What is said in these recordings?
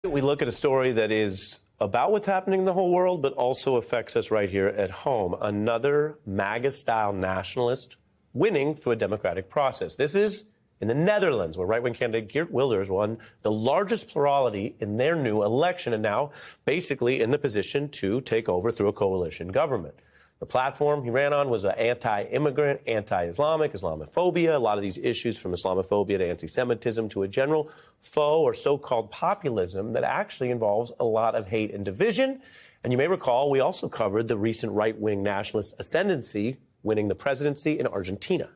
We look at a story that is about what's happening in the whole world, but also affects us right here at home. Another MAGA-style nationalist winning through a democratic process. This is in the Netherlands, where right-wing candidate Geert Wilders won the largest plurality in their new election and now basically in the position to take over through a coalition government. The platform he ran on was anti-immigrant, anti-Islamic, Islamophobia, a lot of these issues from Islamophobia to anti-Semitism to a general faux or so-called populism that actually involves a lot of hate and division. And you may recall we also covered the recent right-wing nationalist ascendancy winning the presidency in Argentina.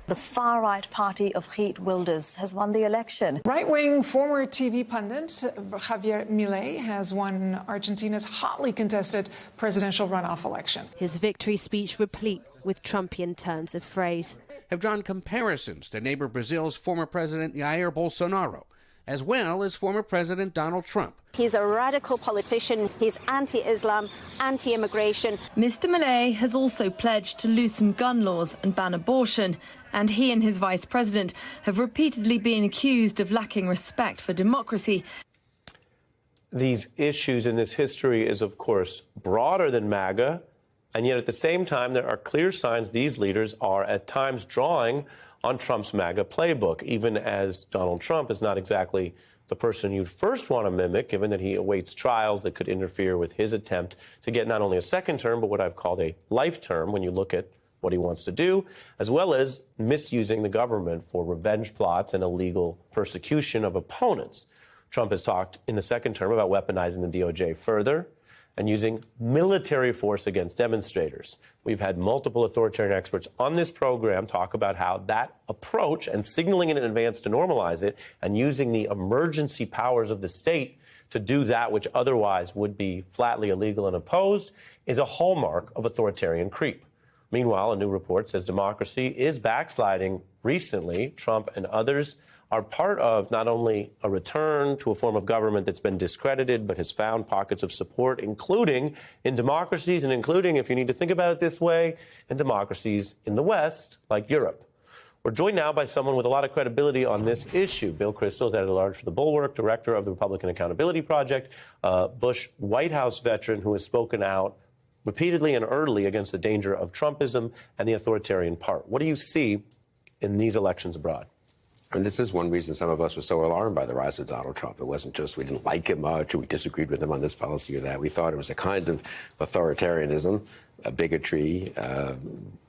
The far-right party of Geert Wilders has won the election. Right-wing former TV pundit Javier Milei has won Argentina's hotly contested presidential runoff election. His victory speech replete with Trumpian turns of phrase. Have drawn comparisons to neighbor Brazil's former president Jair Bolsonaro, as well as former President Donald Trump. He's a radical politician. He's anti-Islam, anti-immigration. Mr. Milei has also pledged to loosen gun laws and ban abortion. And he and his vice president have repeatedly been accused of lacking respect for democracy. These issues in this history is, of course, broader than MAGA. And yet at the same time, there are clear signs these leaders are at times drawing on Trump's MAGA playbook, even as Donald Trump is not exactly the person you'd first want to mimic, given that he awaits trials that could interfere with his attempt to get not only a second term, but what I've called a life term when you look at what he wants to do, as well as misusing the government for revenge plots and illegal persecution of opponents. Trump has talked in the second term about weaponizing the DOJ further and using military force against demonstrators. We've had multiple authoritarian experts on this program talk about how that approach and signaling it in advance to normalize it and using the emergency powers of the state to do that which otherwise would be flatly illegal and opposed is a hallmark of authoritarian creep. Meanwhile, a new report says democracy is backsliding recently. Trump and others are part of not only a return to a form of government that's been discredited, but has found pockets of support, including in democracies and including, if you need to think about it this way, in democracies in the West, like Europe. We're joined now by someone with a lot of credibility on this issue. Bill Kristol is editor-at-large for The Bulwark, director of the Republican Accountability Project, Bush White House veteran who has spoken out repeatedly and early against the danger of Trumpism and the authoritarian part. What do you see in these elections abroad? And this is one reason some of us were so alarmed by the rise of Donald Trump. It wasn't just we didn't like him much or we disagreed with him on this policy or that. We thought it was a kind of authoritarianism, a bigotry,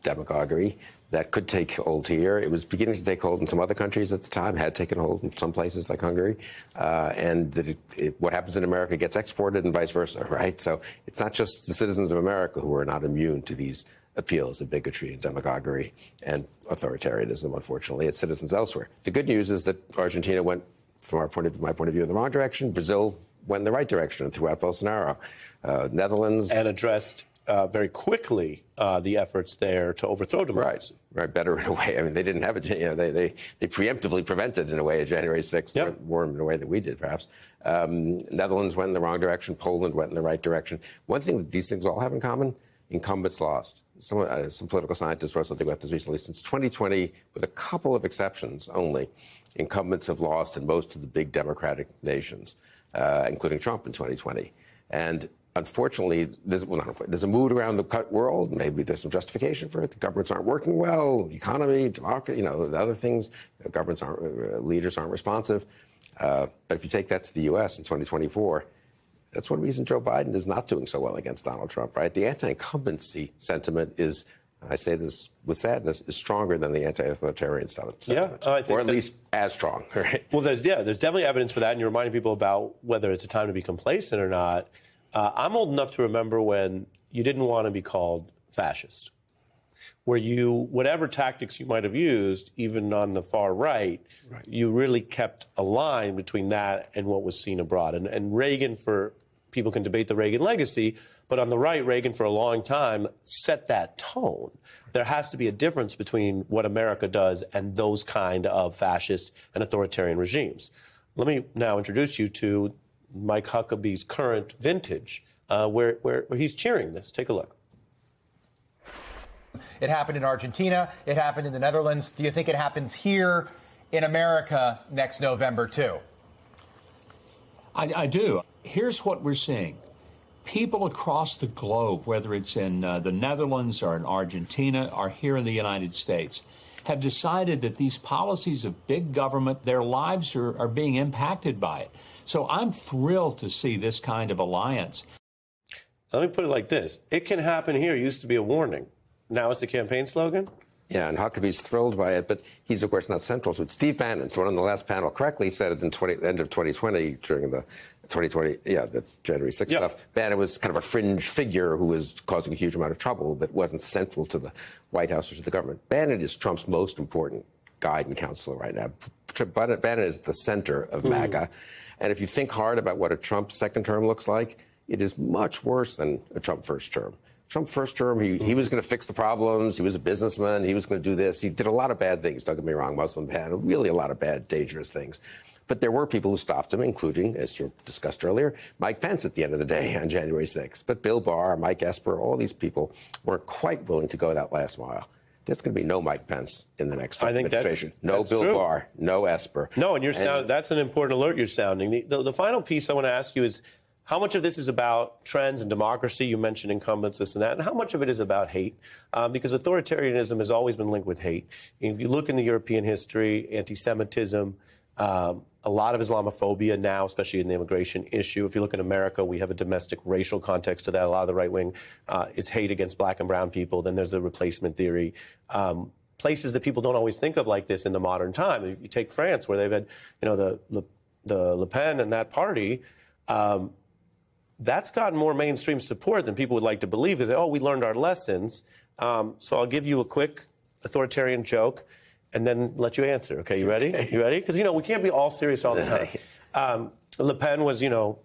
demagoguery that could take hold here. It was beginning to take hold in some other countries at the time, had taken hold in some places like Hungary. And that what happens in America gets exported and vice versa, right? So it's not just the citizens of America who are not immune to these appeals of bigotry and demagoguery and authoritarianism, unfortunately. It's citizens elsewhere. The good news is that Argentina went, from my point of view, in the wrong direction. Brazil went in the right direction and threw out Bolsonaro. Netherlands. And addressed very quickly the efforts there to overthrow democracy. Right, better in a way. I mean, they didn't have it. You know, they preemptively prevented, in a way, a January 6th, more in a way that we did, perhaps. Netherlands went in the wrong direction. Poland went in the right direction. One thing that these things all have in common, incumbents lost. Some political scientists wrote something about this recently. Since 2020, with a couple of exceptions only, incumbents have lost in most of the big democratic nations, including Trump in 2020. And unfortunately, there's a mood around the world. Maybe there's some justification for it. The governments aren't working well. The economy, democracy, the other things. Leaders aren't responsive. But if you take that to the U.S. in 2024, that's one reason Joe Biden is not doing so well against Donald Trump, right? The anti-incumbency sentiment is, I say this with sadness, is stronger than the anti-authoritarian sentiment. Or at least as strong, right? Well, there's definitely evidence for that, and you're reminding people about whether it's a time to be complacent or not. I'm old enough to remember when you didn't want to be called fascist, where whatever tactics you might have used, even on the far right, you really kept a line between that and what was seen abroad. And Reagan, people can debate the Reagan legacy, but on the right, Reagan for a long time set that tone. There has to be a difference between what America does and those kind of fascist and authoritarian regimes. Let me now introduce you to Mike Huckabee's current vintage, where he's cheering this. Take a look. It happened in Argentina. It happened in the Netherlands. Do you think it happens here in America next November, too? I do. Here's what we're seeing. People across the globe, whether it's in the Netherlands or in Argentina or here in the United States, have decided that these policies of big government, their lives are being impacted by it. So I'm thrilled to see this kind of alliance. Let me put it like this. It can happen here used to be a warning. Now it's a campaign slogan? Yeah, and Huckabee's thrilled by it, but he's, of course, not central to it. Steve Bannon, someone on the last panel correctly said at the end of 2020, during the 2020, the January 6th stuff, Bannon was kind of a fringe figure who was causing a huge amount of trouble, but wasn't central to the White House or to the government. Bannon is Trump's most important guide and counselor right now. Bannon is the center of MAGA. And if you think hard about what a Trump second term looks like, it is much worse than a Trump first term. Trump first term, he was going to fix the problems. He was a businessman. He was going to do this. He did a lot of bad things, don't get me wrong, Muslim ban, really a lot of bad, dangerous things. But there were people who stopped him, including, as you discussed earlier, Mike Pence at the end of the day on January 6th. But Bill Barr, Mike Esper, all these people weren't quite willing to go that last mile. There's going to be no Mike Pence in the next administration. No Bill Barr, no Esper. No, and that's an important alert you're sounding. The final piece I want to ask you is, how much of this is about trends and democracy? You mentioned incumbents, this and that. And how much of it is about hate? Because authoritarianism has always been linked with hate. If you look in the European history, anti-Semitism, a lot of Islamophobia now, especially in the immigration issue. If you look in America, we have a domestic racial context to that. A lot of the right wing is hate against black and brown people. Then there's the replacement theory. Places that people don't always think of like this in the modern time. You take France, where they've had, the Le Pen and that party. That's gotten more mainstream support than people would like to believe. They say, we learned our lessons. So I'll give you a quick authoritarian joke and then let you answer. Okay, you ready? You ready? Because, we can't be all serious all the time. Le Pen was, the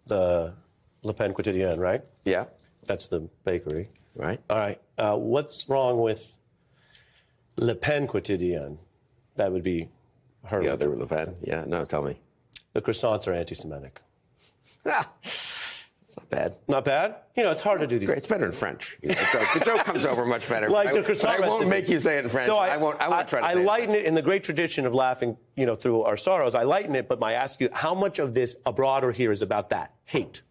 Le Pen Quotidien, right? Yeah. That's the bakery. Right. All right. What's wrong with Le Pen Quotidien? That would be her. The other Le Pen? Yeah, no, tell me. The croissants are anti-Semitic. It's not bad. Not bad? It's hard to do these. Great. It's better in French. The joke comes over much better. Like the croissant I won't recipe. make you say it in French. So I won't try to say I lighten it in the great tradition of laughing, through our sorrows. I lighten it, but I ask you, how much of this abroad here is about that? Hate.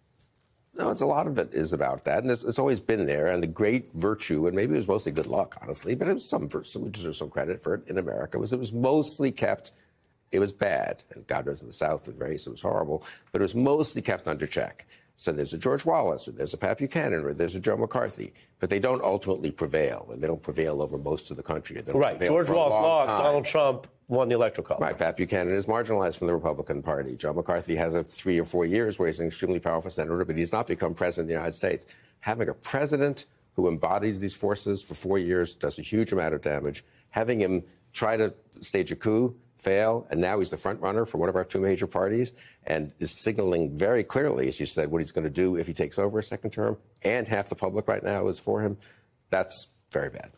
No, a lot of it is about that, and it's always been there. And the great virtue, and maybe it was mostly good luck, honestly, but it was some we deserve some credit for it in America, it was mostly kept. It was bad, and God knows in the South with race it was horrible, but it was mostly kept under check. So there's a George Wallace, or there's a Pat Buchanan, or there's a Joe McCarthy, but they don't ultimately prevail, and they don't prevail over most of the country. Right. George Wallace lost. Donald Trump won the Electoral College. Right. Pat Buchanan is marginalized from the Republican Party. Joe McCarthy has 3 or 4 years where he's an extremely powerful senator, but he's not become president of the United States. Having a president who embodies these forces for 4 years does a huge amount of damage. Having him try to stage a coup, fail, and now he's the front runner for one of our 2 major parties and is signaling very clearly, as you said, what he's going to do if he takes over a second term, and half the public right now is for him. That's very bad.